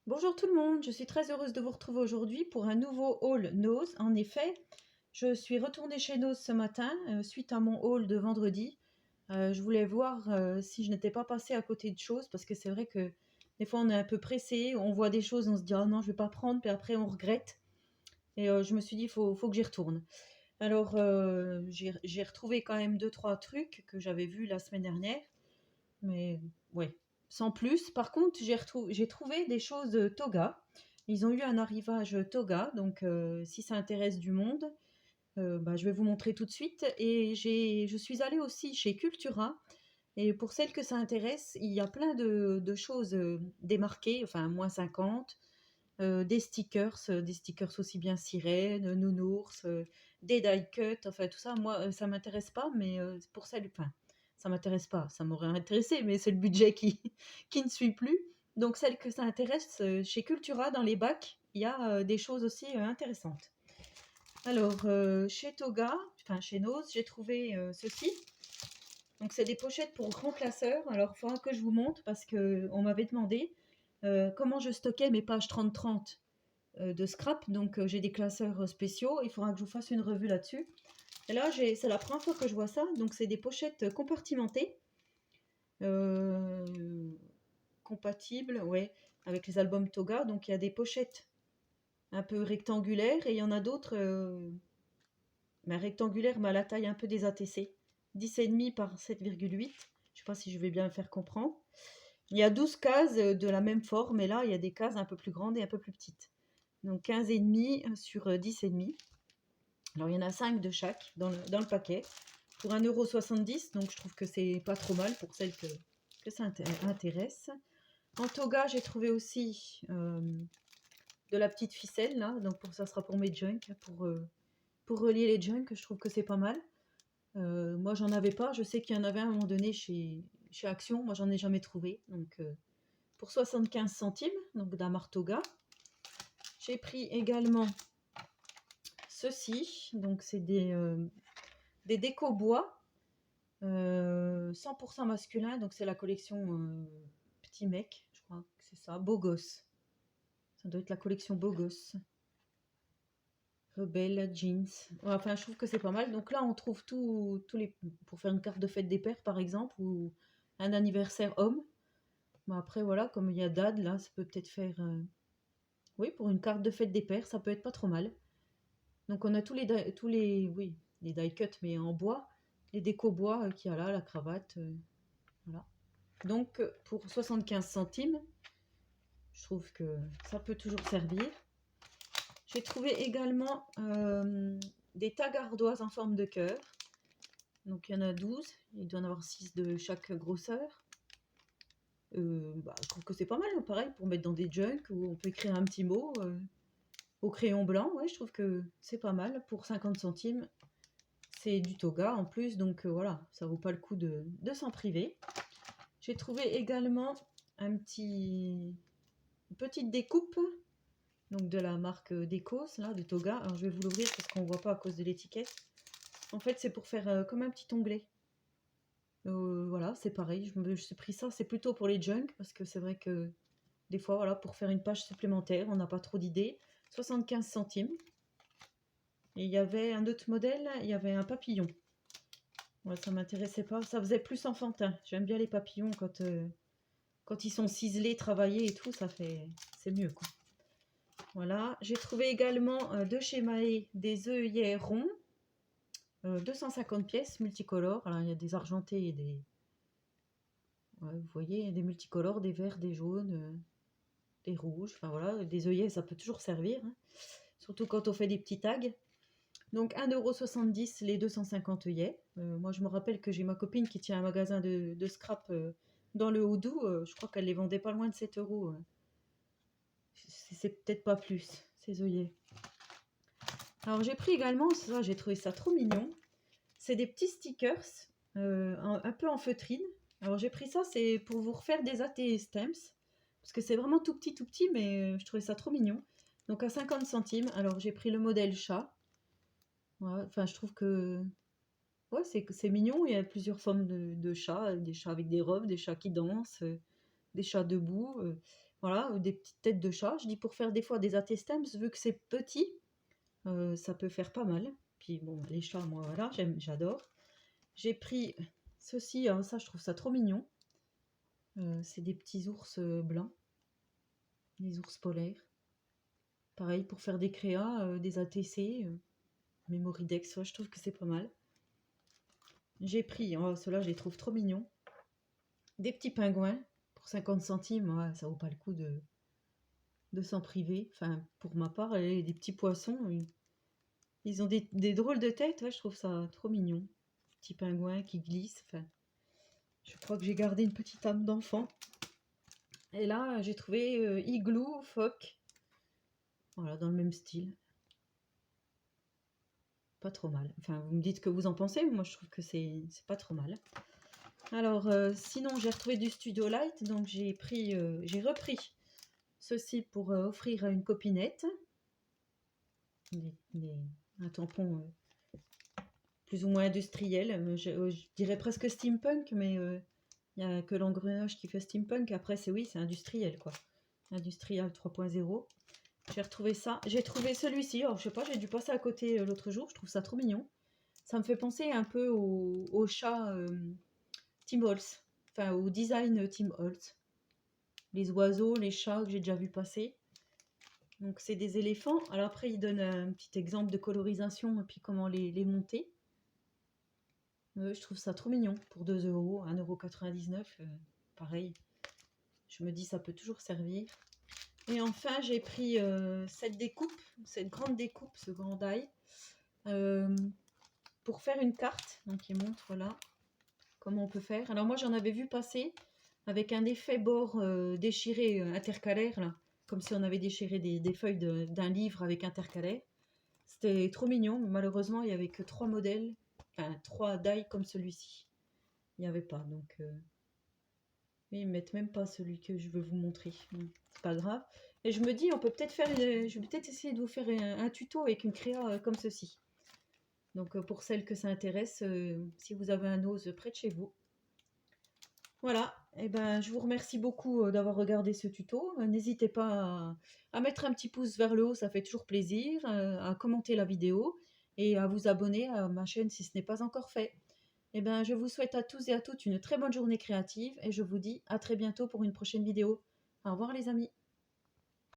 Bonjour tout le monde, je suis très heureuse de vous retrouver aujourd'hui pour un nouveau haul Nose. En effet, je suis retournée chez Nose ce matin suite à mon haul de vendredi. Je voulais voir si je n'étais pas passée à côté de choses parce que c'est vrai que des fois on est un peu pressé, on voit des choses, on se dit ah non je vais pas prendre, puis après on regrette. Et je me suis dit faut que j'y retourne. Alors j'ai retrouvé quand même deux trois trucs que j'avais vus la semaine dernière. Mais ouais, sans plus. Par contre, j'ai trouvé des choses Toga. Ils ont eu un arrivage Toga, donc si ça intéresse du monde, bah, je vais vous montrer tout de suite. Et je suis allée aussi chez Cultura. Et pour celles que ça intéresse, il y a plein de choses démarquées, enfin moins 50, des stickers aussi bien sirènes, nounours, des die cuts, enfin tout ça. Moi, ça m'intéresse pas, mais pour celles, enfin, ça m'intéresse pas, ça m'aurait intéressé, mais c'est le budget qui, qui ne suit plus. Donc celles que ça intéresse, chez Cultura, dans les bacs, il y a des choses aussi intéressantes. Alors, chez Toga, enfin chez Nose, j'ai trouvé ceci. Donc c'est des pochettes pour grands classeurs. Alors il faudra que je vous montre parce qu'on m'avait demandé comment je stockais mes pages 30-30 de scrap. Donc j'ai des classeurs spéciaux. Il faudra que je vous fasse une revue là-dessus. Et là, c'est la première fois que je vois ça. Donc c'est des pochettes compartimentées. euh, Compatibles, ouais, avec les albums Toga. Donc il y a des pochettes un peu rectangulaires et il y en a d'autres rectangulaires mais à la taille un peu des ATC. 10,5 par 7,8. Je ne sais pas si je vais bien me faire comprendre. Il y a 12 cases de la même forme et là il y a des cases un peu plus grandes et un peu plus petites. Donc 15,5 sur 10,5. Alors il y en a 5 de chaque dans le paquet pour 1,70 €. Donc je trouve que c'est pas trop mal pour celles que ça intéresse. En toga, j'ai trouvé aussi de la petite ficelle là. Donc ça sera pour mes junk, pour relier les junk. Je trouve que c'est pas mal. Moi j'en avais pas. Je sais qu'il y en avait à un moment donné chez Action. Moi j'en ai jamais trouvé. Donc pour 75 centimes, donc d'un Martoga. J'ai pris également ceci, donc c'est des déco bois 100% masculin, donc c'est la collection Petit Mec, je crois que c'est ça, Beau Gosse. Ça doit être la collection Beau Gosse. Rebelle, jeans. Ouais, enfin, je trouve que c'est pas mal. Donc là, on trouve tous les. Pour faire une carte de fête des pères, par exemple, ou un anniversaire homme. Bon, après, voilà, comme il y a Dad, là, ça peut peut-être faire. Oui, pour une carte de fête des pères, ça peut être pas trop mal. Donc on a oui, les die cuts mais en bois, les déco bois qu'il y a là, la cravate, voilà. Donc pour 75 centimes, je trouve que ça peut toujours servir. J'ai trouvé également des tags ardoises en forme de cœur. Donc il y en a 12, il doit y en avoir 6 de chaque grosseur. Je trouve que c'est pas mal, pareil, pour mettre dans des junks où on peut écrire un petit mot au crayon blanc. Ouais, je trouve que c'est pas mal pour 50 centimes. C'est du toga en plus, donc voilà, ça vaut pas le coup de s'en priver. J'ai trouvé également une petite découpe, donc de la marque Decos, là, de toga. Alors je vais vous l'ouvrir parce qu'on voit pas à cause de l'étiquette. En fait, c'est pour faire comme un petit onglet. Voilà, c'est pareil, je suis pris ça, c'est plutôt pour les junk, parce que c'est vrai que des fois, voilà, pour faire une page supplémentaire, on n'a pas trop d'idées. 75 centimes. Et il y avait un autre modèle, il y avait un papillon. Ouais, ça m'intéressait pas. Ça faisait plus enfantin. J'aime bien les papillons quand ils sont ciselés, travaillés et tout, c'est mieux quoi. Voilà. J'ai trouvé également de chez Mahé des œillets ronds, 250 pièces multicolores. Alors il y a des argentés et des, ouais, vous voyez, des multicolores, des verts, des jaunes, des rouges. Enfin voilà, des œillets, ça peut toujours servir, hein. Surtout quand on fait des petits tags. Donc 1,70 € les 250 œillets. Moi je me rappelle que j'ai ma copine qui tient un magasin de scrap dans le Houdou. Je crois qu'elle les vendait pas loin de 7 €. C'est peut-être pas plus, ces œillets. Alors j'ai pris également, ça j'ai trouvé ça trop mignon. C'est des petits stickers un peu en feutrine. Alors j'ai pris ça, c'est pour vous refaire des AT stamps. Parce que c'est vraiment tout petit, mais je trouvais ça trop mignon. Donc à 50 centimes. Alors j'ai pris le modèle chat. Ouais, enfin je trouve que ouais, c'est mignon. Il y a plusieurs formes de chats, des chats avec des robes, des chats qui dansent, des chats debout. Voilà, des petites têtes de chat. Je dis pour faire des fois des attestems, vu que c'est petit, ça peut faire pas mal. Puis bon, les chats, moi, voilà, j'adore. J'ai pris ceci, hein, ça, je trouve ça trop mignon. C'est des petits ours blancs, des ours polaires. Pareil, pour faire des créas, des ATC, Memoridex, ouais, je trouve que c'est pas mal. J'ai pris, oh, ceux-là, je les trouve trop mignons. Des petits pingouins, pour 50 centimes, ouais, ça vaut pas le coup de s'en priver. Enfin, pour ma part, et des petits poissons, ils ont des drôles de têtes, ouais, je trouve ça trop mignon. Petits pingouins qui glissent, enfin, je crois que j'ai gardé une petite âme d'enfant. Et là, j'ai trouvé igloo, phoque, voilà, dans le même style. Pas trop mal. Enfin, vous me dites ce que vous en pensez, moi je trouve que c'est pas trop mal. Alors, sinon, j'ai retrouvé du Studio Light, donc j'ai repris ceci pour offrir à une copinette. Un tampon plus ou moins industriel, je dirais presque steampunk, mais il n'y a que l'engrenage qui fait steampunk. Après, c'est industriel, quoi. Industriel 3.0. J'ai retrouvé ça. J'ai trouvé celui-ci. Alors, je sais pas, j'ai dû passer à côté l'autre jour. Je trouve ça trop mignon. Ça me fait penser un peu au chat Tim Holtz. Enfin, au design Tim Holtz. Les oiseaux, les chats que j'ai déjà vu passer. Donc, c'est des éléphants. Alors, après, il donne un petit exemple de colorisation et puis comment les monter. Je trouve ça trop mignon. Pour 2 €, 1,99 €. Pareil. Je me dis, ça peut toujours servir. Et enfin, j'ai pris cette découpe, cette grande découpe, ce grand die, pour faire une carte. Donc, il montre là comment on peut faire. Alors, moi, j'en avais vu passer avec un effet bord déchiré intercalaire, là, comme si on avait déchiré des feuilles d'un livre avec intercalaire. C'était trop mignon. Malheureusement, il n'y avait que 3 modèles, enfin 3 die comme celui-ci. Il n'y avait pas, donc... Mais ils mettent même pas celui que je veux vous montrer. C'est pas grave. Et je me dis, on peut peut-être faire je vais peut-être essayer de vous faire un tuto avec une créa comme ceci. Donc pour celles que ça intéresse, si vous avez un ose près de chez vous. Voilà, et ben je vous remercie beaucoup d'avoir regardé ce tuto. N'hésitez pas à mettre un petit pouce vers le haut, ça fait toujours plaisir, à commenter la vidéo et à vous abonner à ma chaîne si ce n'est pas encore fait. Eh ben, je vous souhaite à tous et à toutes une très bonne journée créative et je vous dis à très bientôt pour une prochaine vidéo. Au revoir les amis.